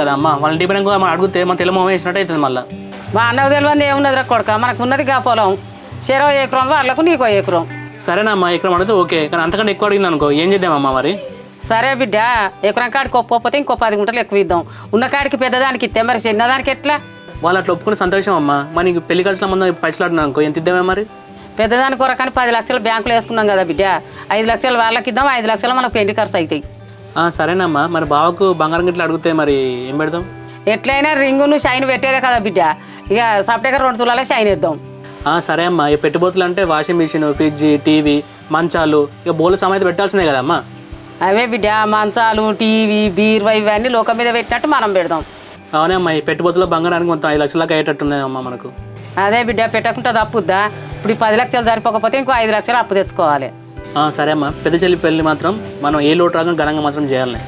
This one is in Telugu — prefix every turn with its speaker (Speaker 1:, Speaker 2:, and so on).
Speaker 1: కదా అమ్మ. వాళ్ళని డిపెండ్ మనం అడిగితే మన తెలమో వేసినట్టు అవుతుంది మళ్ళీ.
Speaker 2: మా అన్నకు తెలియదు ఏమున్నది రా కొడుక, మనకు ఉన్నది గా పొలం. చెరో ఎకరం వాళ్ళకు నీకో ఎకరం.
Speaker 1: సరేనమ్మా, ఎకరం అడిగితే ఓకే, కానీ అంతకంటే ఎక్కువ అడిగింది అనుకో ఏం చేద్దామమ్మా మరి?
Speaker 2: సరే బిడ్డ, ఎకరం కాడికి ఒప్పుకోకపోతే ఇంకో 10 గుంటలు ఎక్కువ ఇద్దాం. ఉన్న కాడికి పెద్దదానికి ఇస్తే మరి చిన్నదానికి ఎట్లా?
Speaker 1: వాళ్ళు అట్లా ఒప్పుకునే సంతోషం అమ్మా. మనకి పెళ్లి ఖర్చుల ముందు పైసలు ఆడినా అనుకో ఎంత ఇద్దామే మరి?
Speaker 2: పెద్దదాని కొరకని 10 లక్షలు బ్యాంకులో వేసుకున్నాం కదా బిడ్డ. 5 లక్షలు వాళ్ళకి ఇద్దాం, 5 లక్షలు మనకు పెళ్లి ఖర్చు అవుతాయి.
Speaker 1: సరేనమ్మా, మరి బావకు బంగారం గిట్లా అడిగితే మరి ఏం పెడదాం?
Speaker 2: ఎట్లయినా రింగును షైన్ పెట్టేదే కదా బిడ్డ. ఇక సపరేట్గా 2 తులాలే షైన్ వేద్దాం.
Speaker 1: సరే అమ్మా. ఇక పెట్టుబడులు అంటే వాషింగ్ మిషన్, ఫ్రిడ్జ్, టీవీ, మంచాలు, ఇక బోలు సమయం పెట్టాల్సిందే కదమ్మా.
Speaker 2: అవే బిడ్డ, మంచాలు, టీవీ, బీరువా ఇవన్నీ లోకం మీద పెట్టినట్టు మనం పెడదాం.
Speaker 1: అవునే అమ్మా, ఈ పెట్టుబడుల్లో బంగారానికి మొత్తం 5 లక్షలకు అయ్యేటట్టున్నాయమ్మా మనకు.
Speaker 2: అదే బిడ్డ, పెట్టకుండా తప్పుద్దా? ఇప్పుడు ఈ 10 లక్షలు సరిపోకపోతే ఇంకో 5 లక్షలు అప్పు తెచ్చుకోవాలి.
Speaker 1: సరే అమ్మా, పెద్ద చెల్లి పెళ్ళి మాత్రం మనం ఏ లోటు రాగా ఘనంగా మాత్రం చేయాలి.